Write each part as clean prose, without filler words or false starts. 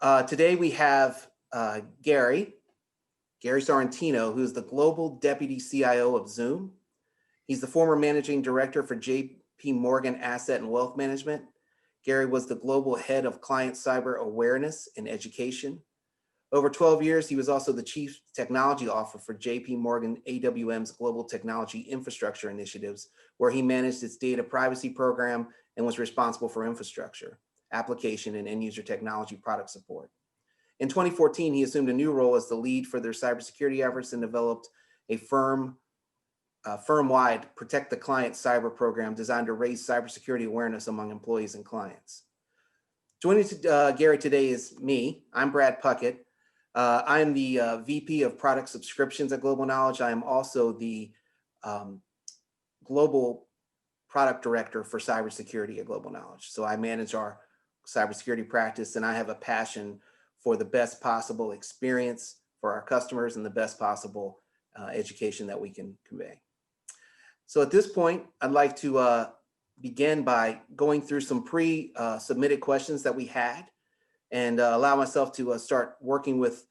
Today we have Gary Sorrentino, who's the Global Deputy CIO of Zoom. He's the former Managing Director for JP Morgan Asset and Wealth Management. Gary was the Global Head of Client Cyber Awareness and Education. Over 12 years, he was also the Chief Technology Officer for JP Morgan AWM's Global Technology Infrastructure Initiatives, where he managed its data privacy program and was responsible for infrastructure, application, and end-user technology product support. In 2014, he assumed a new role as the lead for their cybersecurity efforts and developed a firm-wide Protect the Client cyber program designed to raise cybersecurity awareness among employees and clients. Joining Gary today is me. I'm Brad Puckett. I'm the VP of Product Subscriptions at Global Knowledge. I am also the Global Product Director for Cybersecurity at Global Knowledge. So I manage our cybersecurity practice, and I have a passion for the best possible experience for our customers and the best possible education that we can convey. So at this point, I'd like to begin by going through some pre-submitted questions that we had and allow myself to start working with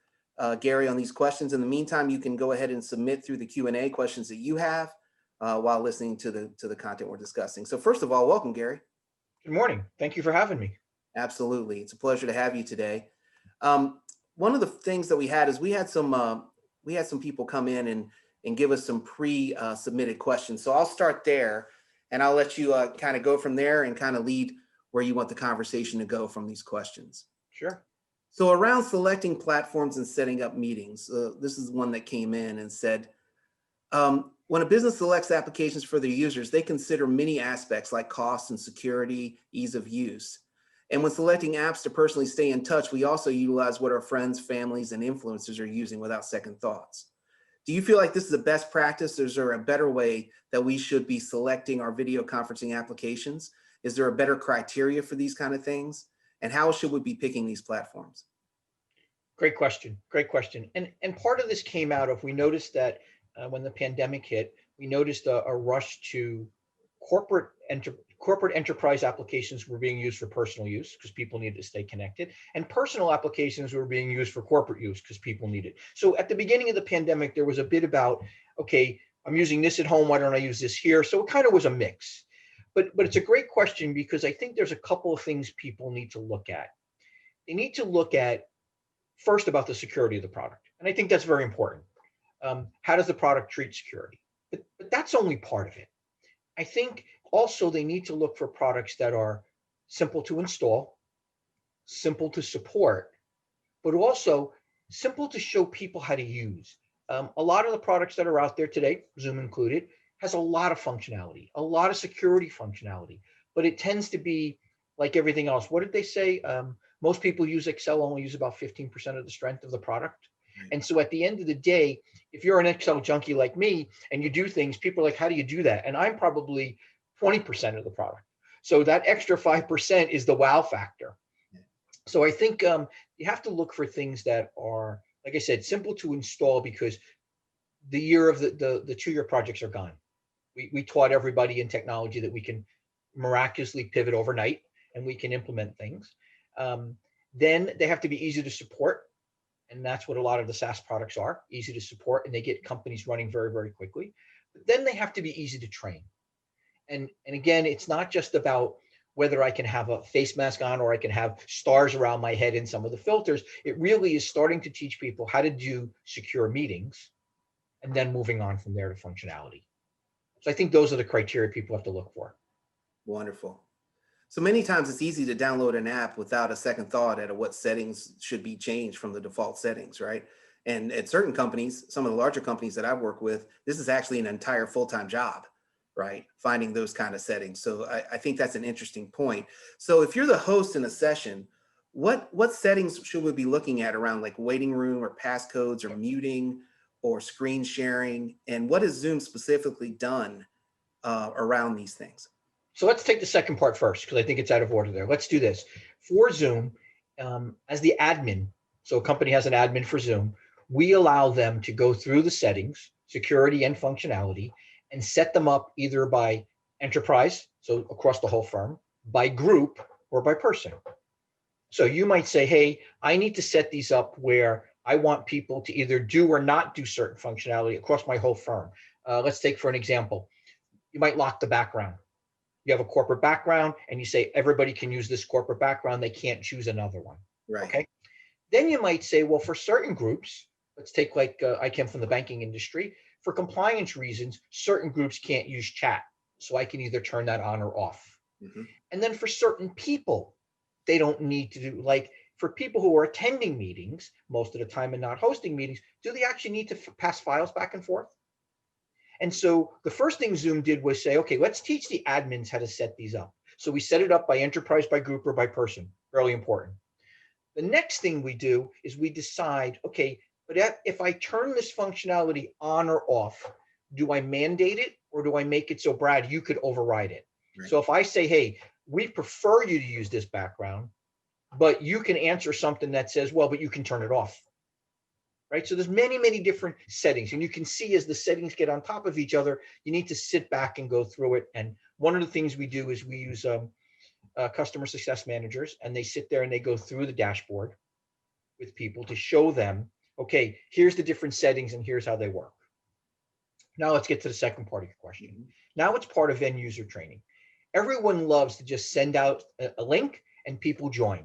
Gary on these questions. In the meantime, you can go ahead and submit through the Q&A questions that you have while listening to the content we're discussing. So first of all, welcome, Gary. Good morning. Thank you for having me. Absolutely. It's a pleasure to have you today. One of the things that we had is we had some people come in and give us some pre-submitted questions. So I'll start there and I'll let you kind of go from there and kind of lead where you want the conversation to go from these questions. Sure. So around selecting platforms and setting up meetings, this is one that came in and said, when a business selects applications for their users, they consider many aspects like cost and security, ease of use. And when selecting apps to personally stay in touch, we also utilize what our friends, families, and influencers are using without second thoughts. Do you feel like this is the best practice, or is there a better way that we should be selecting our video conferencing applications? Is there a better criteria for these kind of things? And how should we be picking these platforms? Great question. Great question. And part of this came out of, we noticed that when the pandemic hit, we noticed a rush to corporate enterprise applications were being used for personal use because people needed to stay connected, and personal applications were being used for corporate use because people needed. So at the beginning of the pandemic, there was a bit about, okay, I'm using this at home, why don't I use this here? So it kind of was a mix. But it's a great question because I think there's a couple of things people need to look at. They need to look at first about the security of the product. And I think that's very important. How does the product treat security? But that's only part of it. I think also they need to look for products that are simple to install, simple to support, but also simple to show people how to use. A lot of the products that are out there today, Zoom included, has a lot of functionality, a lot of security functionality, but it tends to be like everything else. What did they say? Most people use Excel only use about 15% of the strength of the product. And so at the end of the day, if you're an Excel junkie like me and you do things, people are like, how do you do that? And I'm probably 20% of the product. So that extra 5% is the wow factor. So I think you have to look for things that are, like I said, simple to install, because the year of the 2-year projects are gone. We taught everybody in technology that we can miraculously pivot overnight and we can implement things. Then they have to be easy to support. And that's what a lot of the SaaS products are, easy to support, and they get companies running very, very quickly. But then they have to be easy to train. And again, it's not just about whether I can have a face mask on or I can have stars around my head in some of the filters. It really is starting to teach people how to do secure meetings and then moving on from there to functionality. So I think those are the criteria people have to look for. Wonderful. So many times it's easy to download an app without a second thought at what settings should be changed from the default settings, right? And at certain companies, some of the larger companies that I've worked with, this is actually an entire full-time job, right? Finding those kind of settings. So I think that's an interesting point. So if you're the host in a session, what settings should we be looking at around like waiting room or passcodes or muting or screen sharing? And what has Zoom specifically done around these things? So let's take the second part first, because I think it's out of order there. Let's do this. For Zoom, as the admin, so a company has an admin for Zoom, we allow them to go through the settings, security and functionality, and set them up either by enterprise, so across the whole firm, by group, or by person. So you might say, hey, I need to set these up where I want people to either do or not do certain functionality across my whole firm. Let's take for an example. You might lock the background. You have a corporate background and you say everybody can use this corporate background. They can't choose another one. Right. Okay. Then you might say, well, for certain groups, let's take like I came from the banking industry. For compliance reasons, certain groups can't use chat. So I can either turn that on or off. Mhm. And then for certain people, they don't need to do, like for people who are attending meetings most of the time and not hosting meetings, do they actually need to pass files back and forth? And so the first thing Zoom did was say, okay, let's teach the admins how to set these up. So we set it up by enterprise, by group, or by person. Really important. The next thing we do is we decide, okay, but if I turn this functionality on or off, do I mandate it or do I make it so, Brad, you could override it? Right. So if I say, hey, we prefer you to use this background, but you can answer something that says, well, but you can turn it off. Right. So there's many, many different settings. And you can see as the settings get on top of each other, you need to sit back and go through it. And one of the things we do is we use customer success managers, and they sit there and they go through the dashboard with people to show them, okay, here's the different settings and here's how they work. Now let's get to the second part of your question. Mhm. Now it's part of end user training. Everyone loves to just send out a link and people join.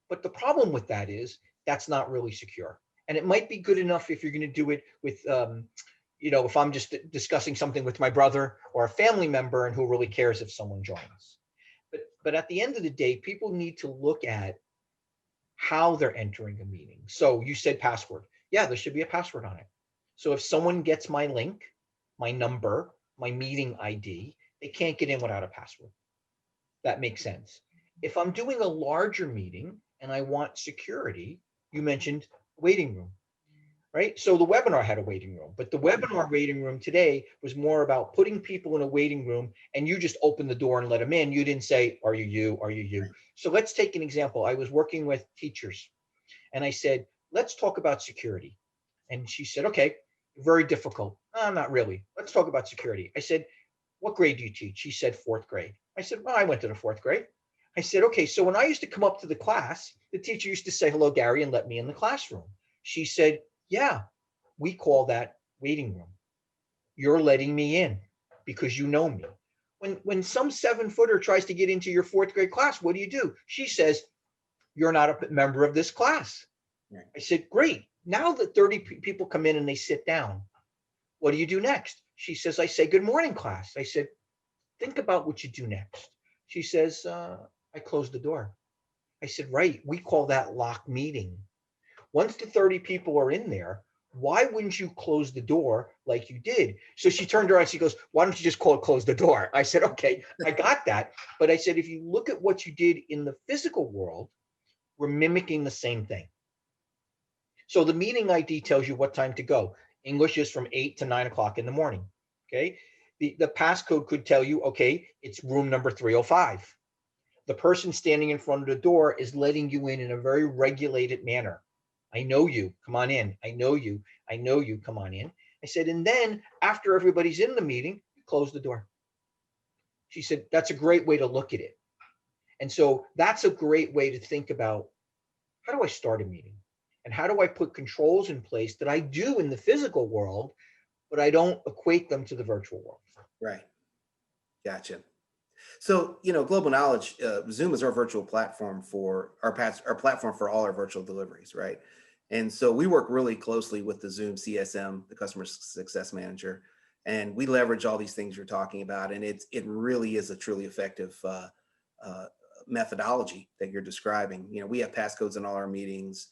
But the problem with that is that's not really secure. And it might be good enough if you're going to do it with, if I'm just discussing something with my brother or a family member and who really cares if someone joins. But at the end of the day, people need to look at how they're entering a meeting. So you said password. Yeah, there should be a password on it. So if someone gets my link, my number, my meeting ID, they can't get in without a password. That makes sense. If I'm doing a larger meeting and I want security, you mentioned waiting room, right? So the webinar had a waiting room, but the webinar waiting room today was more about putting people in a waiting room and you just open the door and let them in. You didn't say, are you you? Are you you? Right. So let's take an example. I was working with teachers and I said, let's talk about security. And she said, okay, very difficult. Not really. Let's talk about security. I said, what grade do you teach? She said, fourth grade. I said, well, I went to the fourth grade. I said, okay, so when I used to come up to the class, the teacher used to say, hello, Gary, and let me in the classroom. She said, yeah, we call that waiting room. You're letting me in because you know me. When some 7-footer tries to get into your fourth grade class, what do? She says, you're not a member of this class. Right. I said, great. Now that 30 people come in and they sit down, what do you do next? She says, I say, good morning, class. I said, think about what you do next. She says, I close the door. I said, right. We call that lock meeting. Once the 30 people are in there, why wouldn't you close the door like you did? So she turned around, she goes, why don't you just close the door? I said, okay, I got that. But I said, if you look at what you did in the physical world, we're mimicking the same thing. So the meeting ID tells you what time to go. English is from 8 to 9 o'clock in the morning. Okay. The passcode could tell you, okay, it's room number 305. The person standing in front of the door is letting you in a very regulated manner. I know you, come on in. I know you, come on in. I said, and then after everybody's in the meeting, you close the door. She said, that's a great way to look at it. And so that's a great way to think about, how do I start a meeting? And how do I put controls in place that I do in the physical world, but I don't equate them to the virtual world? Right. Gotcha. So, Global Knowledge, Zoom is our virtual platform for our platform for all our virtual deliveries, right? And so we work really closely with the Zoom CSM, the Customer Success Manager, and we leverage all these things you're talking about. And it really is a truly effective uh, methodology that you're describing. We have passcodes in all our meetings.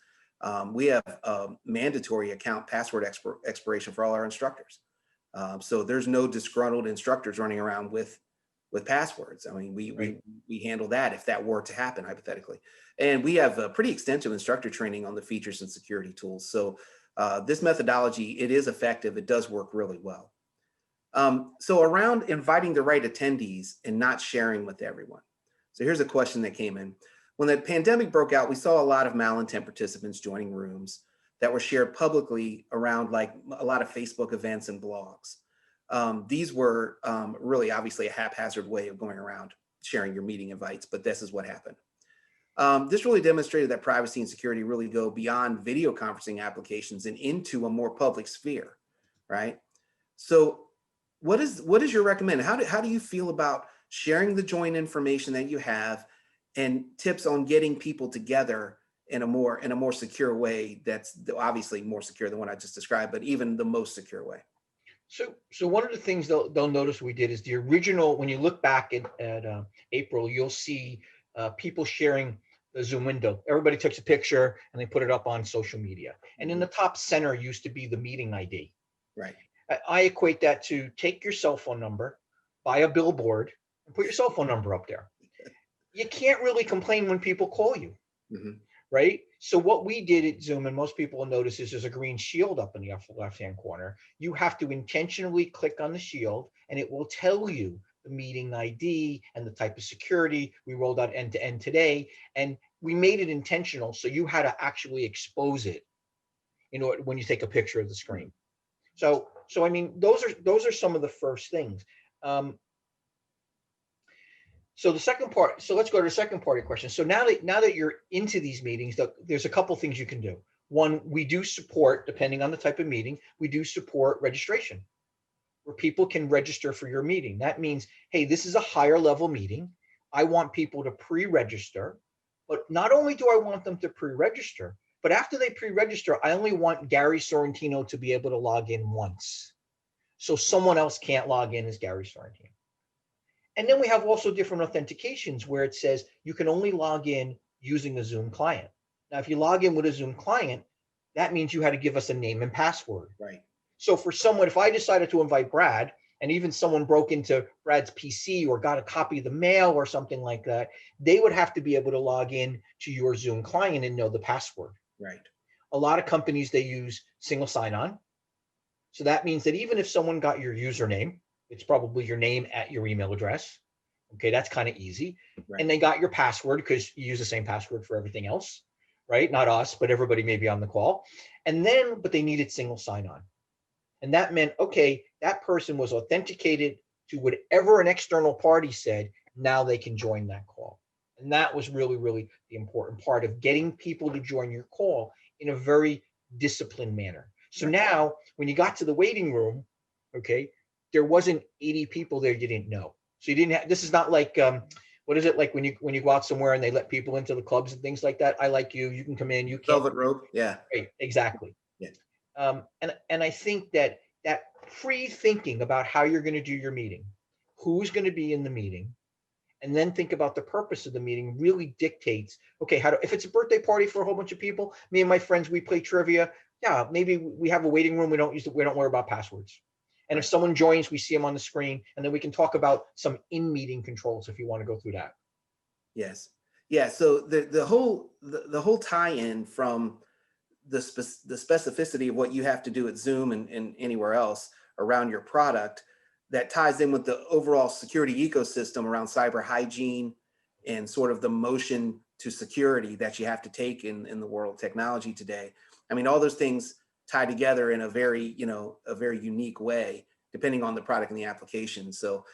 We have mandatory account password expiration for all our instructors. So there's no disgruntled instructors running around with passwords. I mean, Right. we handle that if that were to happen hypothetically. And we have a pretty extensive instructor training on the features and security tools. So this methodology, it is effective. It does work really well. So around inviting the right attendees and not sharing with everyone. So here's a question that came in. When the pandemic broke out, we saw a lot of malintent participants joining rooms that were shared publicly around like a lot of Facebook events and blogs. These were really obviously a haphazard way of going around sharing your meeting invites, but this is what happened. This really demonstrated that privacy and security really go beyond video conferencing applications and into a more public sphere, right? So what is your recommend? How do you feel about sharing the joint information that you have and tips on getting people together in a more secure way that's obviously more secure than what I just described, but even the most secure way? So one of the things they'll notice we did is the original. When you look back at April, you'll see people sharing the Zoom window. Everybody takes a picture and they put it up on social media. And in the top center used to be the meeting ID. Right. I equate that to take your cell phone number, buy a billboard, and put your cell phone number up there. You can't really complain when people call you. Mhm. Right? So what we did at Zoom, and most people will notice, is there's a green shield up in the upper left-hand corner. You have to intentionally click on the shield, and it will tell you the meeting ID and the type of security. We rolled out end-to-end today, and we made it intentional, so you had to actually expose it in order when you take a picture of the screen. So I mean, those are some of the first things. So the second part, so let's go to the second part of your question. So now that you're into these meetings, there's a couple things you can do. One, we do support, depending on the type of meeting, we do support registration where people can register for your meeting. That means, hey, this is a higher level meeting. I want people to pre-register, but not only do I want them to pre-register, but after they pre-register, I only want Gary Sorrentino to be able to log in once. So someone else can't log in as Gary Sorrentino. And then we have also different authentications where it says you can only log in using a Zoom client. Now, if you log in with a Zoom client, that means you had to give us a name and password. Right. So for someone, if I decided to invite Brad and even someone broke into Brad's PC or got a copy of the mail or something like that, they would have to be able to log in to your Zoom client and know the password. Right. A lot of companies, they use single sign-on. So that means that even if someone got your username, it's probably your name at your email address. Okay, that's kind of easy. Right. And they got your password because you use the same password for everything else, right? Not us, but everybody may be on the call. And then, but they needed single sign-on. And that meant, okay, that person was authenticated to whatever an external party said. Now they can join that call. And that was really, really the important part of getting people to join your call in a very disciplined manner. So Right. now when you got to the waiting room, okay, there wasn't 80 people there you didn't know. So you didn't have, this is not like, what is it like when you go out somewhere and they let people into the clubs and things like that? I like you, you can come in, you can't. Velvet rope. Yeah. Right, exactly. Yeah. And I think that pre-thinking about how you're going to do your meeting, who's going to be in the meeting, and then think about the purpose of the meeting really dictates, okay, if it's a birthday party for a whole bunch of people, me and my friends, we play trivia. Yeah, maybe we have a waiting room. We don't worry about passwords. And if someone joins, we see them on the screen, and then we can talk about some in-meeting controls if you want to go through that. Yes. Yeah. So the whole tie-in from the specificity of what you have to do at Zoom and anywhere else around your product that ties in with the overall security ecosystem around cyber hygiene and sort of the motion to security that you have to take in the world of technology today. I mean, all those things tie together in a very unique way, depending on the product and the application. So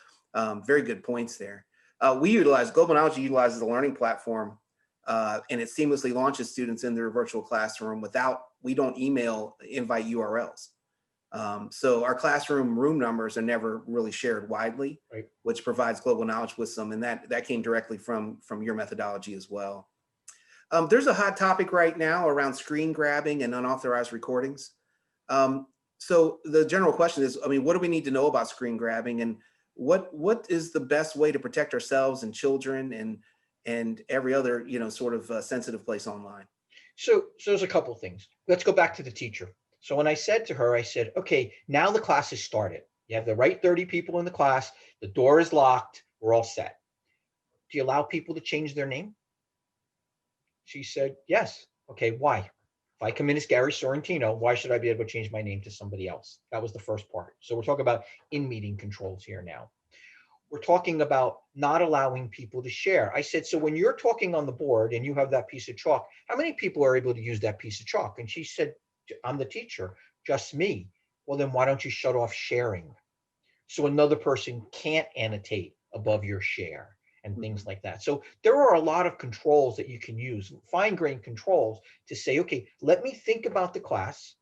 very good points there. Global Knowledge utilizes a learning platform and it seamlessly launches students in their virtual classroom we don't email invite URLs. So our classroom room numbers are never really shared widely, Right. which provides Global Knowledge with some, and that came directly from your methodology as well. There's a hot topic right now around screen grabbing and unauthorized recordings. So the general question is, I mean, what do we need to know about screen grabbing, and what is the best way to protect ourselves and children and every other sort of sensitive place online? So there's a couple things. Let's go back to the teacher. So when I said to her, I said, okay, now the class has started. You have the right 30 people in the class. The door is locked. We're all set. Do you allow people to change their name? She said, yes. Okay, why? If I come in as Gary Sorrentino, why should I be able to change my name to somebody else? That was the first part. So we're talking about in-meeting controls here now. We're talking about not allowing people to share. I said, so when you're talking on the board and you have that piece of chalk, how many people are able to use that piece of chalk? And she said, I'm the teacher, just me. Well, then why don't you shut off sharing? So another person can't annotate above your share. and things like that. So there are a lot of controls that you can use, fine-grained controls to say, okay, let me think about the class,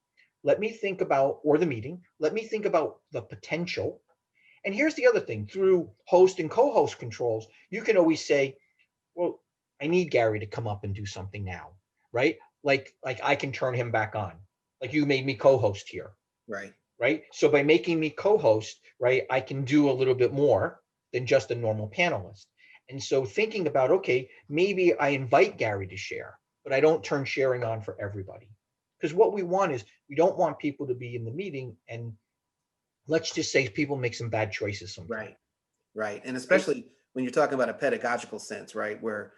let me think about, or the meeting, let me think about the potential. And here's the other thing, through host and co-host controls, you can always say, well, I need Gary to come up and do something now, right? Like I can turn him back on. Like you made me co-host here, Right. right? So by making me co-host, right, I can do a little bit more than just a normal panelist. And so thinking about, okay, maybe I invite Gary to share, but I don't turn sharing on for everybody. Because what we want is, we don't want people to be in the meeting and, let's just say, people make some bad choices sometimes. Right. Right. And especially when you're talking about a pedagogical sense, right, where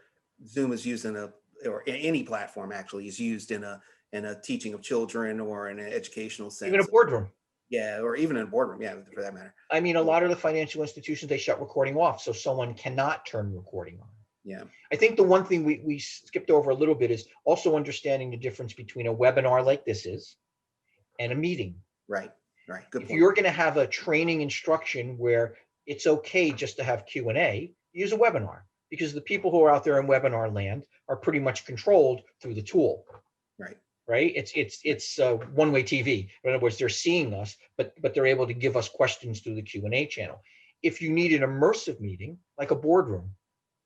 Zoom is used in or any platform actually is used in a teaching of children or in an educational Even a sense. boardroom. Yeah, or even in a boardroom, yeah, for that matter. I mean, a lot of the financial institutions, they shut recording off, so someone cannot turn recording on. Yeah. I think the one thing we skipped over a little bit is also understanding the difference between a webinar like this is and a meeting. Right. Right. Good If point. you're going to have a training instruction where it's okay just to have Q&A, use a webinar, because the people who are out there in webinar land are pretty much controlled through the tool. Right. Right? It's one-way TV. In other words, they're seeing us, but they're able to give us questions through the Q&A channel. If you need an immersive meeting, like a boardroom,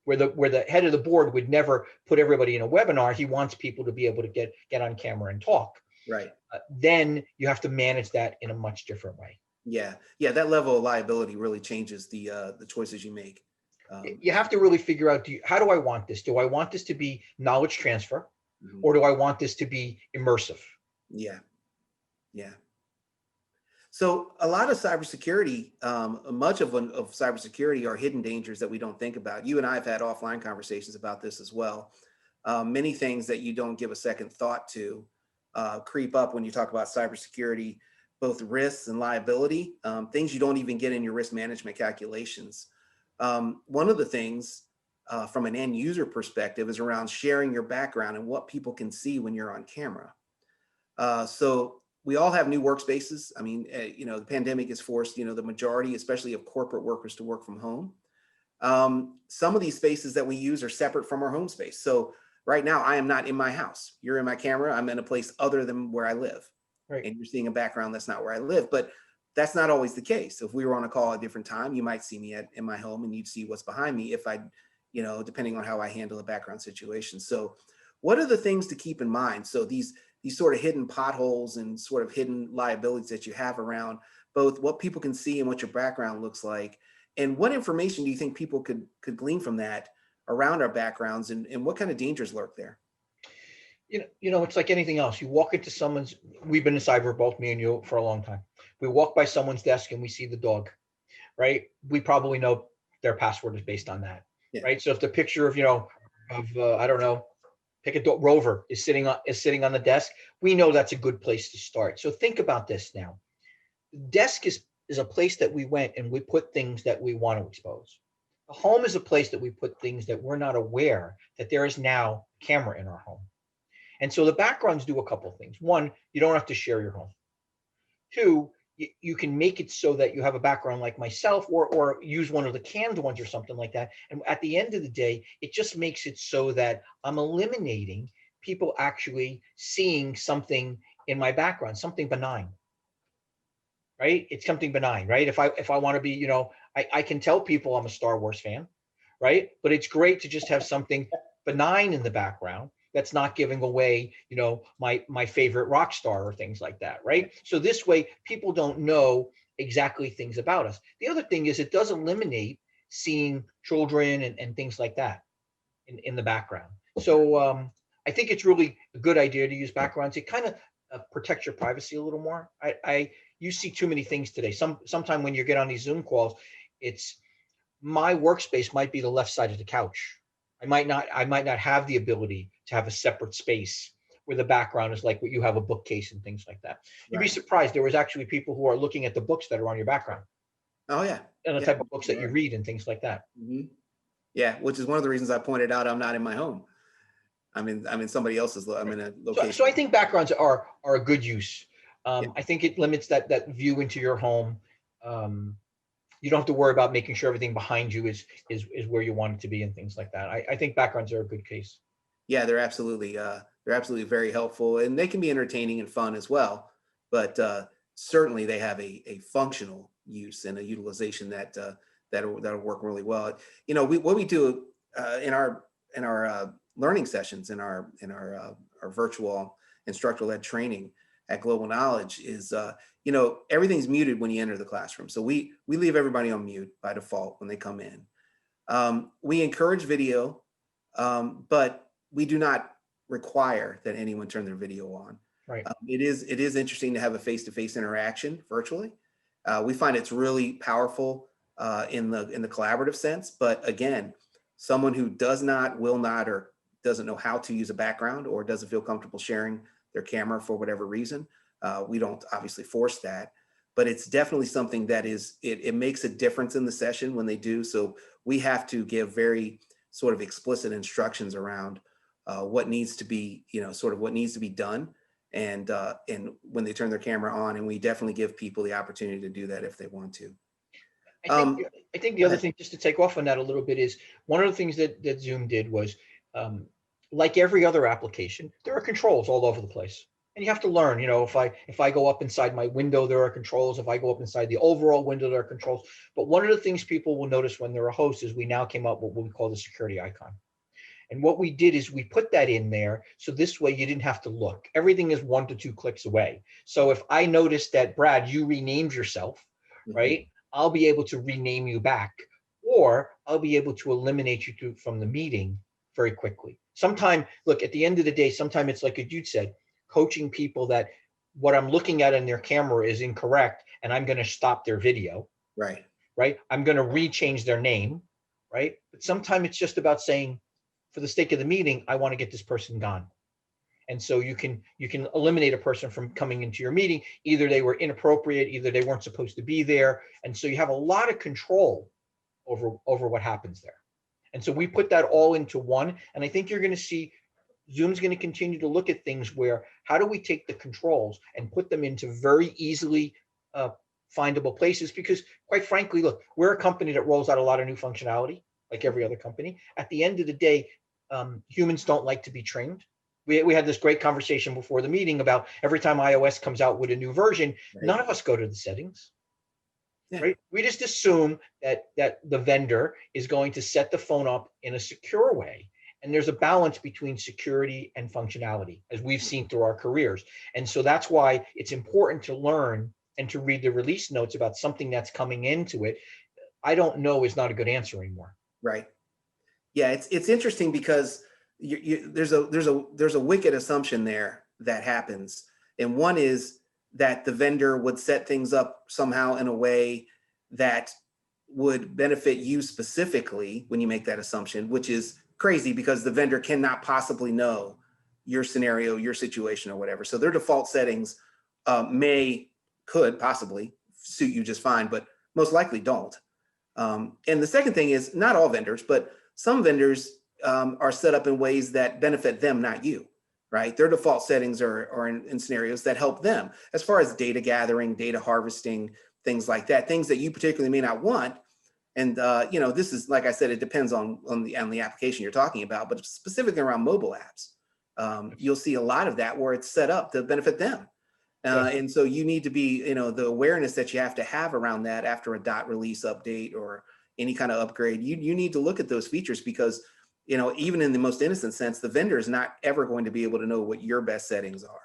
where the head of the board would never put everybody in a webinar, he wants people to be able to get on camera and talk. Right. Then you have to manage that in a much different way. Yeah. Yeah. That level of liability really changes the choices you make. You have to really figure out, how do I want this? Do I want this to be knowledge transfer, Mhm. or do I want this to be immersive? Yeah. Yeah. So a lot of cybersecurity, much of cybersecurity are hidden dangers that we don't think about. You and I have had offline conversations about this as well. Many things that you don't give a second thought to creep up when you talk about cybersecurity, both risks and liability, things you don't even get in your risk management calculations. One of the things from an end user perspective is around sharing your background and what people can see when you're on camera. So we all have new workspaces. I mean, the pandemic has forced, the majority, especially of corporate workers, to work from home. Some of these spaces that we use are separate from our home space. So right now, I am not in my house. You're in my camera. I'm in a place other than where I live. Right. And you're seeing a background that's not where I live. But that's not always the case. If we were on a call at a different time, you might see me in my home and you'd see what's behind me if I, depending on how I handle a background situation. So what are the things to keep in mind? So these sort of hidden potholes and sort of hidden liabilities that you have around both what people can see and what your background looks like. And what information do you think people could glean from that around our backgrounds, and what kind of dangers lurk there? It's like anything else. You walk into we've been in cyber, both me and you, for a long time. We walk by someone's desk and we see the dog, right? We probably know their password is based on that, Yeah. right? So if the picture of, I don't know, pick a dog, Rover is sitting on the desk, we know that's a good place to start. So think about this now. The desk is a place that we went and we put things that we want to expose. The home is a place that we put things that we're not aware that there is now camera in our home. And so the backgrounds do a couple of things. One, you don't have to share your home. Two, you can make it so that you have a background like myself, or use one of the canned ones or something like that. And at the end of the day, it just makes it so that I'm eliminating people actually seeing something in my background, something benign. Right? It's something benign, right? If I want to be, I can tell people I'm a Star Wars fan, right? But it's great to just have something benign in the background that's not giving away, my favorite rock star or things like that, right? So this way, people don't know exactly things about us. The other thing is, it does eliminate seeing children and things like that in the background. So I think it's really a good idea to use backgrounds. It kind of protects your privacy a little more. You see too many things today. Sometime when you get on these Zoom calls, it's my workspace might be the left side of the couch. I might not have the ability to have a separate space where the background is like what you have, a bookcase and things like that. You'd be surprised. There was actually people who are looking at the books that are on your background. Oh yeah. And the type of books that you read and things like that. Mm-hmm. Yeah, which is one of the reasons I pointed out I'm not in my home. I'm in somebody else's. I'm in a location. So I think backgrounds are a good use. I think it limits that view into your home. you don't have to worry about making sure everything behind you is where you want it to be and things like that. I think backgrounds are a good case. Yeah, they're absolutely very helpful, and they can be entertaining and fun as well. But certainly they have a functional use and a utilization that'll work really well. What we do in our learning sessions in our virtual instructor-led training at Global Knowledge is everything's muted when you enter the classroom. So we leave everybody on mute by default when they come in. We encourage video, but we do not require that anyone turn their video on. Right. It is interesting to have a face-to-face interaction virtually. We find it's really powerful in the collaborative sense. But again, someone who does not, will not, or doesn't know how to use a background or doesn't feel comfortable sharing their camera for whatever reason, we don't obviously force that. But it's definitely something that it makes a difference in the session when they do. So we have to give very sort of explicit instructions around what needs to be, what needs to be done, and when they turn their camera on, and we definitely give people the opportunity to do that if they want to. I think the other thing, just to take off on that a little bit, is one of the things that Zoom did was, like every other application, there are controls all over the place. And you have to learn, if I go up inside my window, there are controls. If I go up inside the overall window, there are controls. But one of the things people will notice when they're a host is we now came up with what we call the security icon. And what we did is we put that in there. So this way you didn't have to look. Everything is 1 to 2 clicks away. So if I noticed that, Brad, you renamed yourself, right? I'll be able to rename you back, or I'll be able to eliminate you from the meeting very quickly. Sometime, look, at the end of the day, sometime it's like you said, coaching people that what I'm looking at in their camera is incorrect, and I'm going to stop their video. Right. I'm going to rechange their name. Right. But sometimes it's just about saying, for the sake of the meeting, I want to get this person gone. And so you can eliminate a person from coming into your meeting. Either they were inappropriate, either they weren't supposed to be there. And so you have a lot of control over what happens there. And so we put that all into one. And I think you're going to see Zoom's going to continue to look at things where, how do we take the controls and put them into very easily findable places? Because quite frankly, look, we're a company that rolls out a lot of new functionality, like every other company. At the end of the day, humans don't like to be trained. We had this great conversation before the meeting about every time iOS comes out with a new version, none of us go to the settings. Yeah. Right? We just assume that the vendor is going to set the phone up in a secure way. And there's a balance between security and functionality, as we've seen through our careers. And so that's why it's important to learn and to read the release notes about something that's coming into it. I don't know is not a good answer anymore. Right. Yeah, it's interesting because there's a wicked assumption there that happens, and one is that the vendor would set things up somehow in a way that would benefit you specifically when you make that assumption, which is crazy because the vendor cannot possibly know your scenario, your situation, or whatever. So their default settings could possibly suit you just fine, but most likely don't. And the second thing is, not all vendors, but some vendors are set up in ways that benefit them, not you, right? Their default settings are in scenarios that help them as far as data gathering, data harvesting, things like that, things that you particularly may not want. And this is, like I said, it depends on the application you're talking about, but specifically around mobile apps, you'll see a lot of that where it's set up to benefit them. And so you need to be, the awareness that you have to have around that after a .release update or any kind of upgrade. You need to look at those features because, even in the most innocent sense, the vendor is not ever going to be able to know what your best settings are.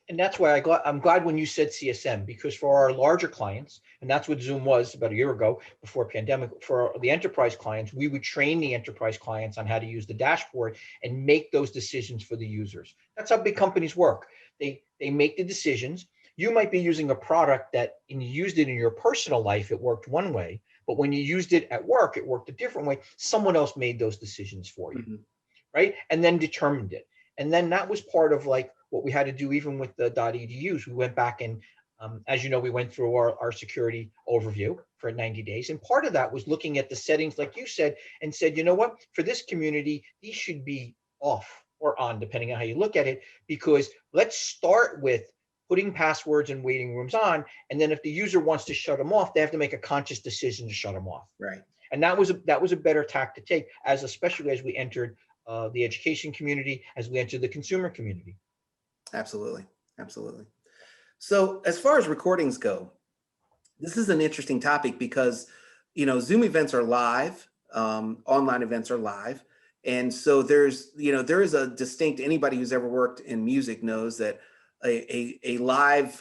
And that's why I'm glad when you said CSM, because for our larger clients, and that's what Zoom was about a year ago before pandemic, for the enterprise clients, we would train the enterprise clients on how to use the dashboard and make those decisions for the users. That's how big companies work. They make the decisions. You might be using a product that, and you used it in your personal life, it worked one way, but when you used it at work, it worked a different way. Someone else made those decisions for you, right? And then determined it. And then that was part of like what we had to do even with the .edus. We went back and, as you know, we went through our security overview for 90 days. And part of that was looking at the settings, like you said, and said, you know what, for this community, these should be off or on, depending on how you look at it, because let's start with putting passwords and waiting rooms on. And then if the user wants to shut them off, they have to make a conscious decision to shut them off. Right. And that was a better tack to take, especially as we entered the education community, as we entered the consumer community. Absolutely. Absolutely. So as far as recordings go, this is an interesting topic because, Zoom events are live, online events are live. And so there is a distinct, anybody who's ever worked in music knows that a live,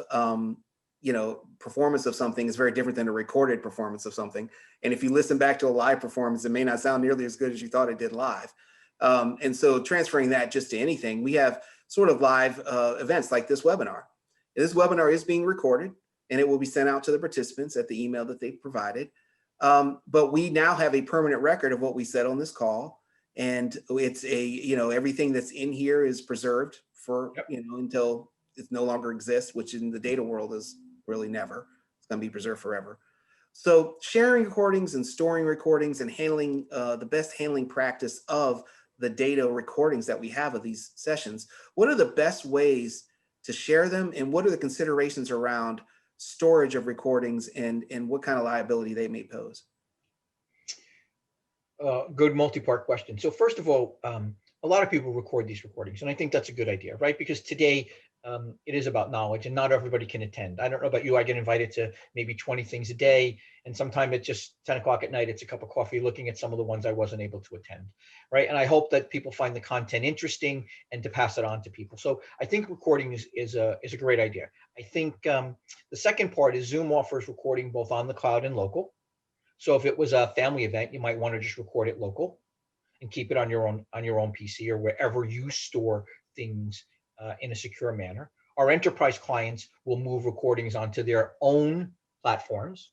performance of something is very different than a recorded performance of something. And if you listen back to a live performance, it may not sound nearly as good as you thought it did live. And so transferring that just to anything, we have sort of live events like this webinar. This webinar is being recorded and it will be sent out to the participants at the email that they provided. But we now have a permanent record of what we said on this call. And it's everything that's in here is preserved for, until it no longer exists, which in the data world is really never. It's going to be preserved forever. So sharing recordings and storing recordings and handling the best handling practice of the data recordings that we have of these sessions. What are the best ways to share them, and what are the considerations around storage of recordings and what kind of liability they may pose? Good multi-part question. So first of all, a lot of people record these recordings, and I think that's a good idea, right? Because today it is about knowledge, and not everybody can attend. I don't know about you, I get invited to maybe 20 things a day, and sometimes it's just 10 o'clock at night, it's a cup of coffee looking at some of the ones I wasn't able to attend, right? And I hope that people find the content interesting and to pass it on to people. So I think recording is a great idea. I think the second part is Zoom offers recording both on the cloud and local. So if it was a family event, you might want to just record it local and keep it on your own PC or wherever you store things in a secure manner. Our enterprise clients will move recordings onto their own platforms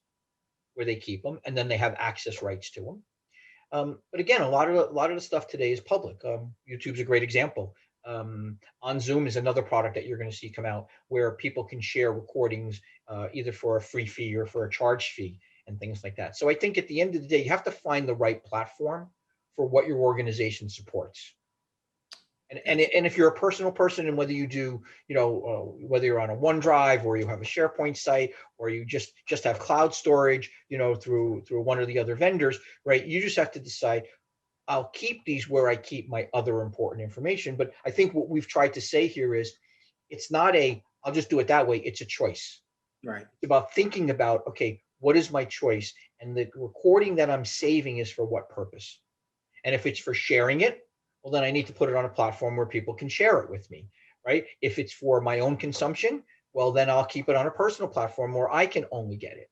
where they keep them, and then they have access rights to them. But again, a lot of the stuff today is public. YouTube's a great example. On Zoom is another product that you're going to see come out where people can share recordings either for a free fee or for a charge fee and things like that. So I think at the end of the day, you have to find the right platform for what your organization supports. And if you're a personal person, and whether you do, whether you're on a OneDrive or you have a SharePoint site or you just have cloud storage, through one or the other vendors, right? You just have to decide, I'll keep these where I keep my other important information. But I think what we've tried to say here is it's not I'll just do it that way. It's a choice. Right. It's about thinking about, okay, what is my choice? And the recording that I'm saving is for what purpose? And if it's for sharing it, well, then I need to put it on a platform where people can share it with me, right? If it's for my own consumption, well, then I'll keep it on a personal platform where I can only get it.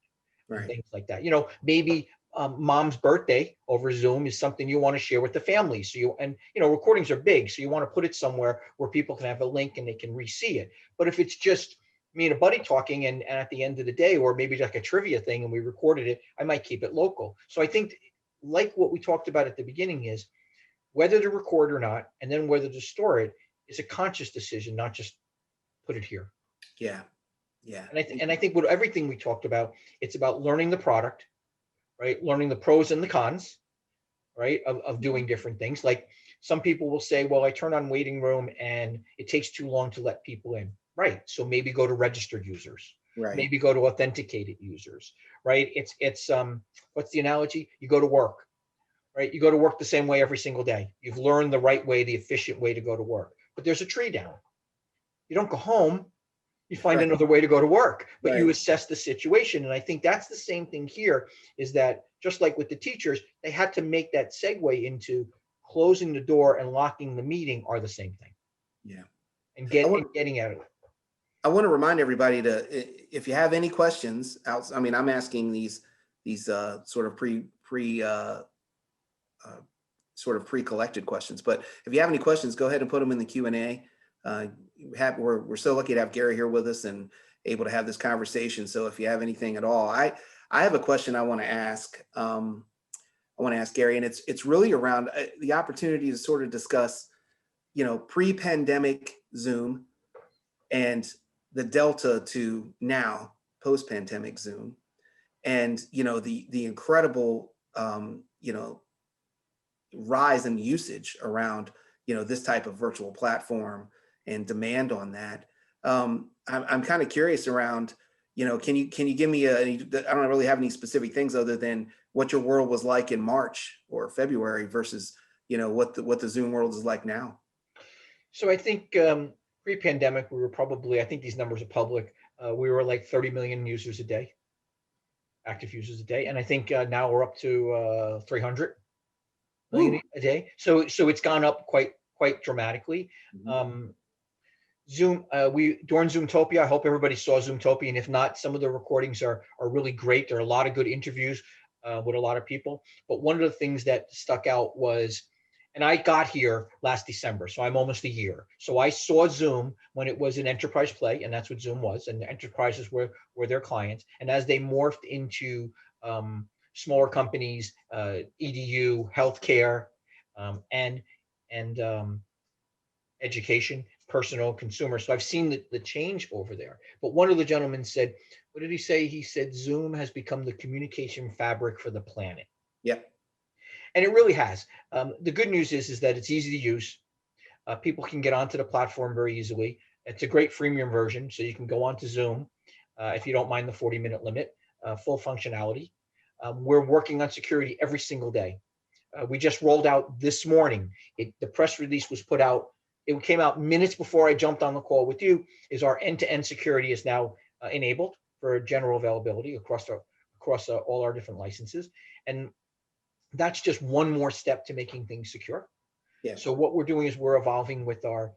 Right. And things like that. Maybe mom's birthday over Zoom is something you want to share with the family. So recordings are big. So you want to put it somewhere where people can have a link and they can re-see it. But if it's just me and a buddy talking and at the end of the day, or maybe like a trivia thing and we recorded it, I might keep it local. So I think like what we talked about at the beginning is whether to record or not, and then whether to store it is a conscious decision, not just put it here. Yeah. Yeah. And I think with everything we talked about, it's about learning the product, right? Learning the pros and the cons, right? Of doing different things. Like some people will say, well, I turn on waiting room and it takes too long to let people in. Right. So maybe go to registered users. Right. Maybe go to authenticated users. Right. It's what's the analogy? You go to work. Right. You go to work the same way every single day. You've learned the right way, the efficient way to go to work. But there's a tree down. You don't go home. You find another way to go to work, but you assess the situation. And I think that's the same thing here, is that just like with the teachers, they had to make that segue into closing the door and locking the meeting are the same thing. Yeah. And getting out of it. I want to remind everybody if you have any questions, I'm asking these sort of pre-collected questions, but if you have any questions, go ahead and put them in the Q&A. We're so lucky to have Gary here with us and able to have this conversation. So if you have anything at all, I have a question I want to ask. Gary, and it's really around the opportunity to sort of discuss, pre-pandemic Zoom and the delta to now post-pandemic Zoom, and the incredible rise in usage around this type of virtual platform and demand on that. I'm kind of curious around, can you give me I don't really have any specific things other than what your world was like in March or February versus, what the Zoom world is like now. So I think pre-pandemic, we were probably, I think these numbers are public, we were like 30 million users a day, active users a day. And I think now we're up to 300 million Ooh. a day. So it's gone up quite dramatically. Mhm. Um, Zoom, we during Zoomtopia, I hope everybody saw Zoomtopia, and if not, some of the recordings are really great. There are a lot of good interviews with a lot of people. But one of the things that stuck out was, and I got here last December, so I'm almost a year. So I saw Zoom when it was an enterprise play, and that's what Zoom was, and the enterprises were their clients. And as they morphed into smaller companies, EDU, healthcare, and education, personal, consumer. So I've seen the change over there. But one of the gentlemen said, what did he say? He said, Zoom has become the communication fabric for the planet. Yep. And it really has. The good news is that it's easy to use. People can get onto the platform very easily. It's a great freemium version, so you can go onto Zoom if you don't mind the 40-minute limit, full functionality. We're working on security every single day. We just rolled out this morning. The press release was put out. It came out minutes before I jumped on the call with you. Is our end-to-end security is now enabled for general availability across all our different licenses, and that's just one more step to making things secure. Yeah. So what we're doing is we're evolving with our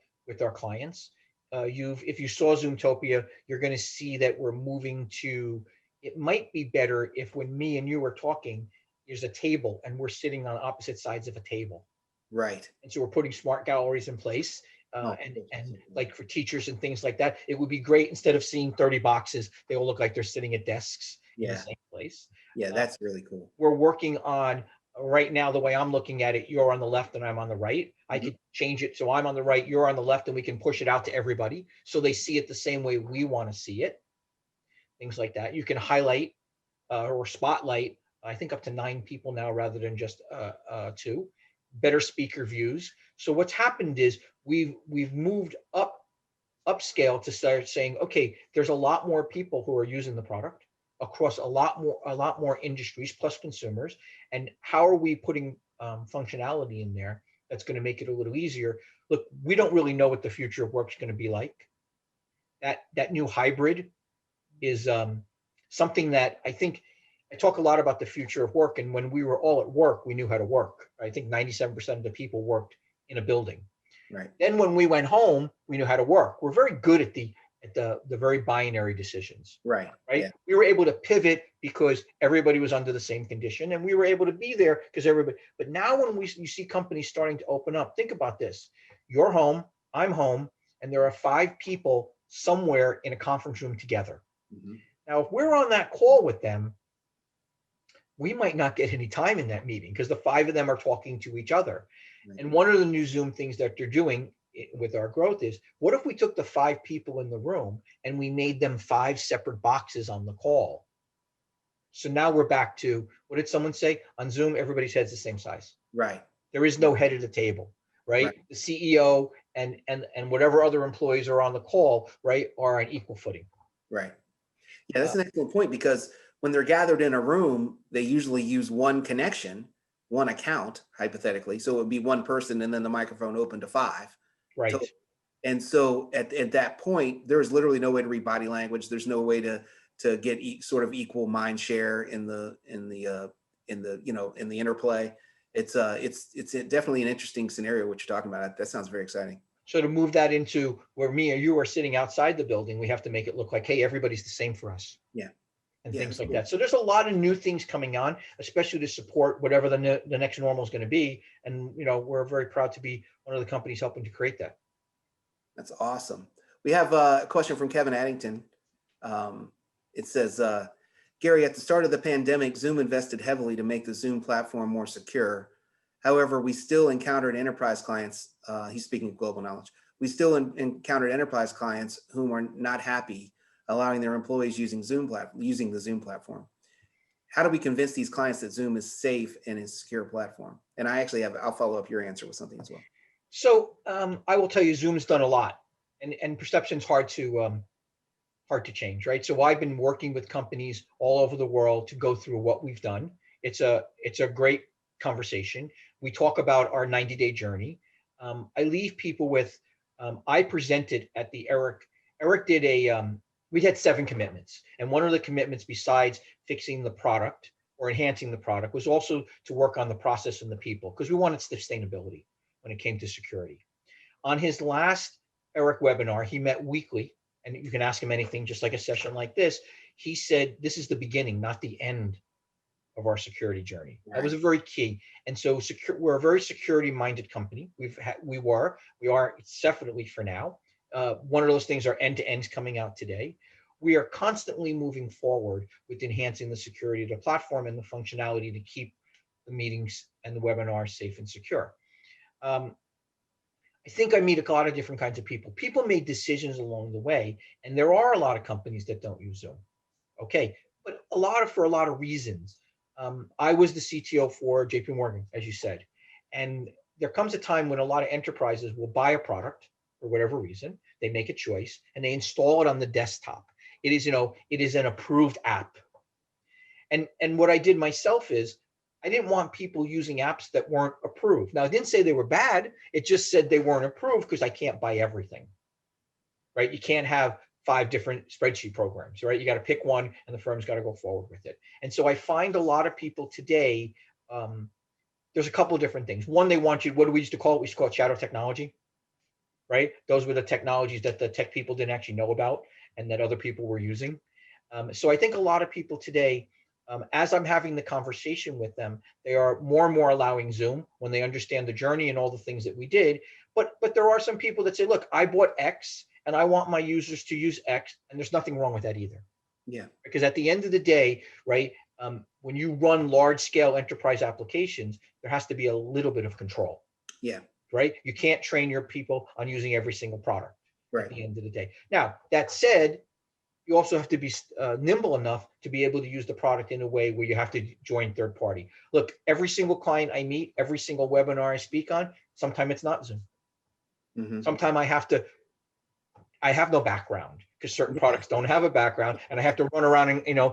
clients. If you saw Zoomtopia, you're going to see that we're moving to. It might be better if when me and you were talking, there's a table and we're sitting on opposite sides of a table. Right. And so we're putting smart galleries in place. Oh, And like for teachers and things like that, it would be great instead of seeing 30 boxes, they all look like they're sitting at desks in the yeah. same place. Yeah, that's really cool. We're working on right now, the way I'm looking at it, you're on the left and I'm on the right. I Mhm. could change it so I'm on the right, you're on the left, and we can push it out to everybody so they see it the same way we want to see it. Things like that. You can highlight or spotlight, I think up to 9 people now rather than just 2. Better speaker views. So what's happened is we've moved upscale to start saying, okay, there's a lot more people who are using the product across a lot more industries plus consumers. And how are we putting functionality in there that's going to make it a little easier? Look, we don't really know what the future of work is going to be like. That new hybrid is something that I think I talk a lot about the future of work. And when we were all at work, we knew how to work. I think 97% of the people worked in a building. Right. Then when we went home, we knew how to work. We're very good at the very binary decisions. Right. Right. Yeah. We were able to pivot because everybody was under the same condition, and we were able to be there because everybody. But now when you see companies starting to open up, think about this. You're home, I'm home, and there are 5 people somewhere in a conference room together. Mhm. Now, if we're on that call with them, we might not get any time in that meeting because the 5 of them are talking to each other. Right. And one of the new Zoom things that they're doing with our growth is, what if we took the 5 people in the room and we made them 5 separate boxes on the call? So now we're back to, what did someone say? On Zoom, everybody's head's the same size. Right. There is no head at the table, right? Right. The CEO and whatever other employees are on the call, right, are on equal footing. Right. Yeah, that's an excellent point because when they're gathered in a room, they usually use one connection, one account, hypothetically. So it would be one person and then the microphone open to 5. Right. And so at that point, there's literally no way to read body language. There's no way to get sort of equal mind share in the interplay. It's definitely an interesting scenario what you're talking about. That sounds very exciting. So to move that into where me or you are sitting outside the building, we have to make it look like, hey, everybody's the same for us. Yeah. And Yeah, things like cool. that. So there's a lot of new things coming on, especially to support whatever the next normal is going to be. And, we're very proud to be one of the companies helping to create that. That's awesome. We have a question from Kevin Addington. It says, Gary, at the start of the pandemic, Zoom invested heavily to make the Zoom platform more secure. However, we still encountered enterprise clients. He's speaking of global knowledge. We still encountered enterprise clients whom are not happy allowing their employees using the Zoom platform. How do we convince these clients that Zoom is safe and a secure platform? And I'll follow up your answer with something as well. So I will tell you, Zoom's done a lot, and perception's hard to hard to change, right? So I've been working with companies all over the world to go through what we've done. It's a great conversation. We talk about our 90-day journey. I leave people with, I presented at the Eric did we had 7 commitments. And one of the commitments, besides fixing the product or enhancing the product, was also to work on the process and the people, because we wanted sustainability when it came to security. On his last Eric webinar, he met weekly, and you can ask him anything, just like a session like this. He said, this is the beginning, not the end of our security journey. Right. That was a very key. And so we're a very security-minded company. We are, it's definitely for now. One of those things are end-to-ends coming out today. We are constantly moving forward with enhancing the security of the platform and the functionality to keep the meetings and the webinars safe and secure. I think I meet a lot of different kinds of people. People made decisions along the way, and there are a lot of companies that don't use Zoom. Okay, but for a lot of reasons. I was the CTO for JP Morgan, as you said, and there comes a time when a lot of enterprises will buy a product for whatever reason. They make a choice and they install it on the desktop. It is, it is an approved app. And what I did myself is, I didn't want people using apps that weren't approved. Now, I didn't say they were bad. It just said they weren't approved because I can't buy everything, right? You can't have 5 different spreadsheet programs, right? You got to pick one and the firm's got to go forward with it. And so I find a lot of people today, there's a couple of different things. One, they want you, what do we used to call it? We used to call it shadow technology, right? Those were the technologies that the tech people didn't actually know about and that other people were using. So I think a lot of people today, as I'm having the conversation with them, they are more and more allowing Zoom when they understand the journey and all the things that we did. But there are some people that say, look, I bought X and I want my users to use X, and there's nothing wrong with that either. Yeah. Because at the end of the day, right, when you run large scale enterprise applications, there has to be a little bit of control. Yeah. Right? You can't train your people on using every single product right. at the end of the day. Now, that said, you also have to be nimble enough to be able to use the product in a way where you have to join third party. Look, every single client I meet, every single webinar I speak on, sometimes it's not Zoom. Mm-hmm. Sometimes I have no background because certain products don't have a background, and I have to run around and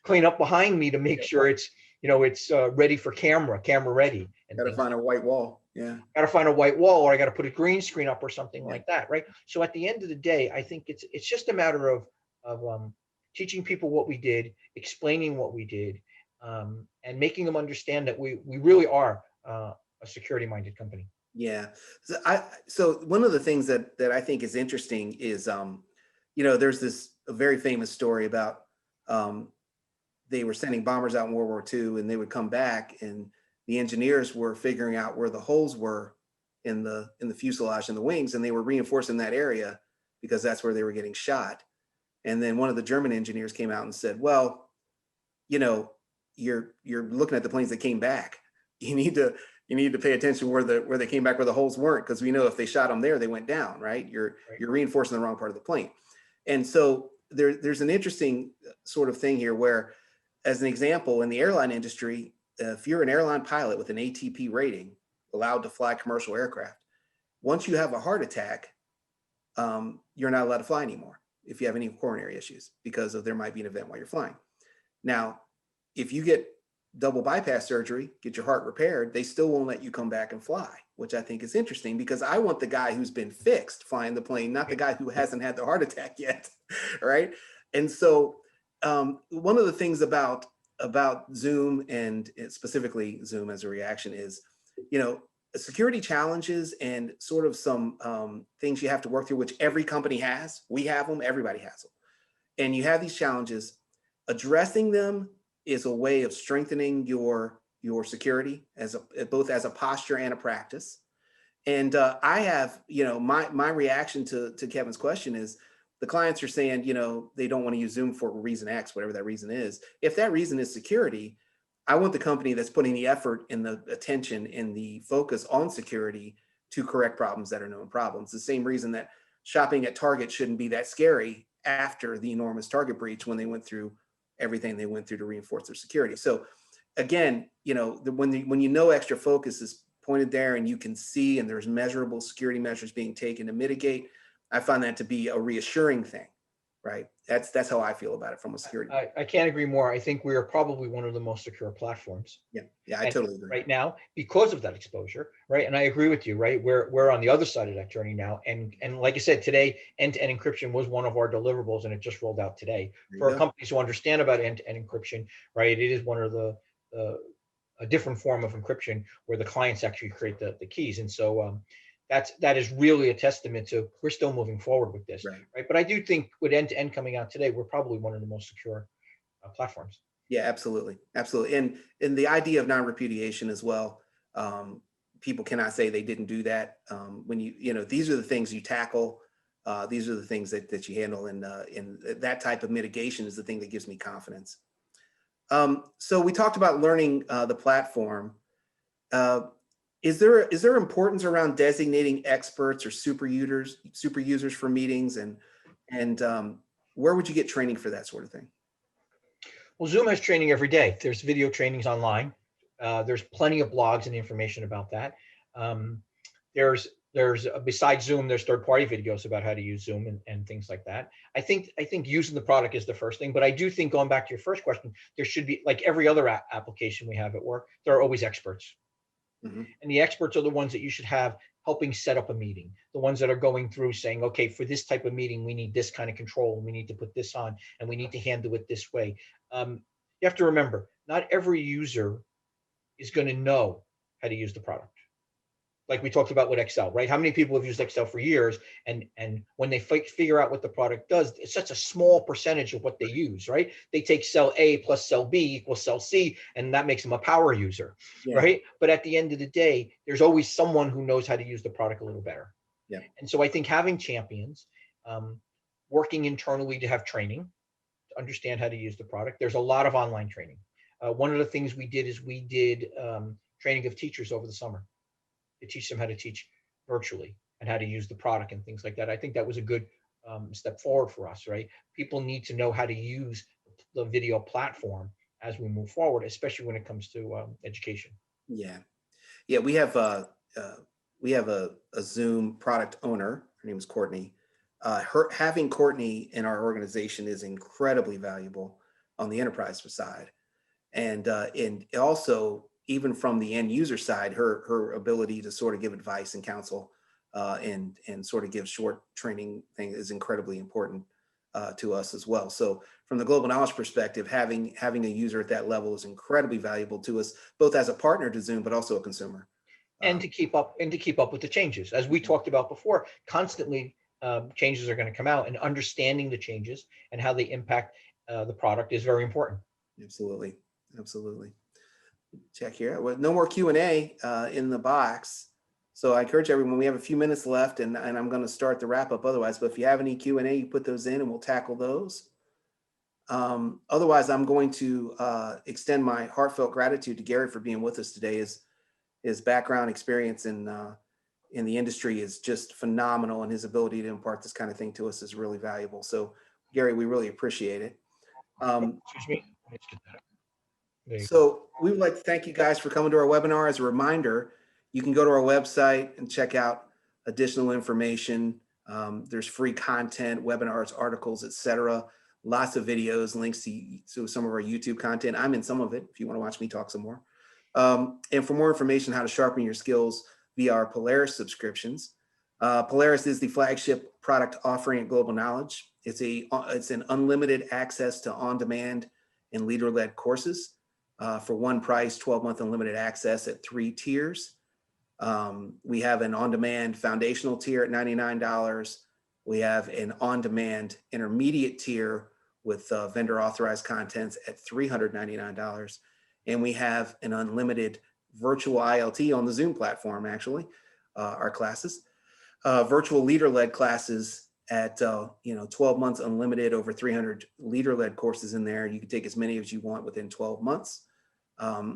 clean up behind me to make sure it's it's ready for camera ready. And got to find a white wall. Yeah. Got to find a white wall, or I got to put a green screen up or something like that, right? So at the end of the day, I think it's just a matter of teaching people what we did, explaining what we did, and making them understand that we really are a security-minded company. Yeah. So one of the things that I think is interesting is, there's a very famous story about they were sending bombers out in World War II, and they would come back, and the engineers were figuring out where the holes were in the fuselage and the wings, and they were reinforcing that area because that's where they were getting shot. And then one of the German engineers came out and said, well, you're looking at the planes that came back. You need to pay attention where they came back, where the holes weren't, because we know if they shot them there, they went down, right? You're reinforcing the wrong part of the plane. And so there's an interesting sort of thing here where, as an example, in the airline industry, if you're an airline pilot with an ATP rating, allowed to fly commercial aircraft, once you have a heart attack, you're not allowed to fly anymore if you have any coronary issues, because there might be an event while you're flying. Now, if you get double bypass surgery, get your heart repaired, they still won't let you come back and fly, which I think is interesting, because I want the guy who's been fixed flying the plane, not the guy who hasn't had the heart attack yet, right? And so one of the things about Zoom, and specifically Zoom as a reaction, is, security challenges and sort of some things you have to work through, which every company has. We have them, everybody has them. And you have these challenges. Addressing them is a way of strengthening your security both as a posture and a practice. And I have, my reaction to Kevin's question is, the clients are saying, they don't want to use Zoom for reason X, whatever that reason is. If that reason is security, I want the company that's putting the effort and the attention and the focus on security to correct problems that are known problems. The same reason that shopping at Target shouldn't be that scary after the enormous Target breach, when they went through everything they went through to reinforce their security. So again, when extra focus is pointed there, and you can see, and there's measurable security measures being taken to mitigate, I find that to be a reassuring thing. right? That's how I feel about it from a security. I can't agree more. I think we are probably one of the most secure platforms. Yeah, I And totally agree. right now, because of that exposure, right? And I agree with you, right? We're on the other side of that journey now. And like I said, today, end-to-end encryption was one of our deliverables, and it just rolled out today. There you For go. companies who understand about end-to-end encryption, right? It is one of the a different form of encryption where the clients actually create the keys. And so that is really a testament to we're still moving forward with this, Right. right? But I do think with end-to-end coming out today, we're probably one of the most secure platforms. Yeah, absolutely, absolutely, and the idea of non-repudiation as well. People cannot say they didn't do that. When these are the things you tackle. These are the things that you handle, and that type of mitigation is the thing that gives me confidence. So we talked about learning the platform. Uh, is there importance around designating experts or super users for meetings, and where would you get training for that sort of thing? Well, Zoom has training every day. There's video trainings online. There's plenty of blogs and information about that. Um, there's besides Zoom, there's third-party videos about how to use Zoom and things like that. I think using the product is the first thing, but I do think going back to your first question, there should be, like every other application we have at work, there are always experts. Mm-hmm. And the experts are the ones that you should have helping set up a meeting, the ones that are going through saying, okay, for this type of meeting, we need this kind of control, and we need to put this on, and we need to handle it this way. You have to remember, not every user is going to know how to use the product. Like we talked about with Excel, right? How many people have used Excel for years, and when they figure out what the product does, it's such a small percentage of what they use, right? They take cell A plus cell B equals cell C, and that makes them a power user, Yeah. right? But at the end of the day, there's always someone who knows how to use the product a little better. Yeah. And so I think having champions, working internally to have training, to understand how to use the product. There's a lot of online training. One of the things we did is we did training of teachers over the summer to teach them how to teach virtually and how to use the product and things like that. I think that was a good step forward for us, right? People need to know how to use the video platform as we move forward, especially when it comes to education. Yeah. Yeah, we have a Zoom product owner. Her name is Courtney. Having Courtney in our organization is incredibly valuable on the enterprise side, and also even from the end user side, her ability to sort of give advice and counsel, and sort of give short training thing is incredibly important to us as well. So from the global knowledge perspective, having a user at that level is incredibly valuable to us, both as a partner to Zoom, but also a consumer. And to keep up with the changes, as we talked about before, constantly changes are going to come out, and understanding the changes and how they impact the product is very important. Absolutely, absolutely. Check here. Well, no more Q&A in the box. So I encourage everyone, we have a few minutes left, and I'm going to start the wrap up otherwise, but if you have any Q&A, you put those in and we'll tackle those. Otherwise, I'm going to extend my heartfelt gratitude to Gary for being with us today. His background experience in the industry is just phenomenal, and his ability to impart this kind of thing to us is really valuable. So Gary, we really appreciate it. Excuse me. Let's get that. There you go. So we would like to thank you guys for coming to our webinar. As a reminder, you can go to our website and check out additional information. There's free content, webinars, articles, etc. Lots of videos, links to some of our YouTube content. I'm in some of it if you want to watch me talk some more. And for more information on how to sharpen your skills via our Polaris subscriptions. Polaris is the flagship product offering at Global Knowledge. It's an unlimited access to on-demand and leader-led courses. For one price, 12-month unlimited access at 3 tiers. We have an on-demand foundational tier at $99. We have an on-demand intermediate tier with vendor authorized contents at $399. And we have an unlimited virtual ILT on the Zoom platform, actually, our classes. Virtual leader-led classes at 12 months unlimited, over 300 leader-led courses in there. You can take as many as you want within 12 months.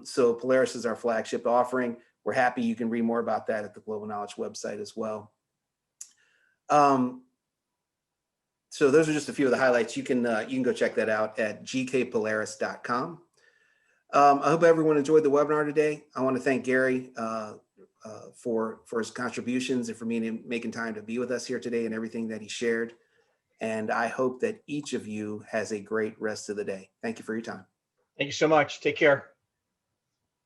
So Polaris is our flagship offering. We're happy. You can read more about that at the Global Knowledge website as well. So those are just a few of the highlights. You can go check that out at gkpolaris.com. I hope everyone enjoyed the webinar today. I want to thank Gary for his contributions and for making time to be with us here today and everything that he shared. And I hope that each of you has a great rest of the day. Thank you for your time. Thank you so much. Take care.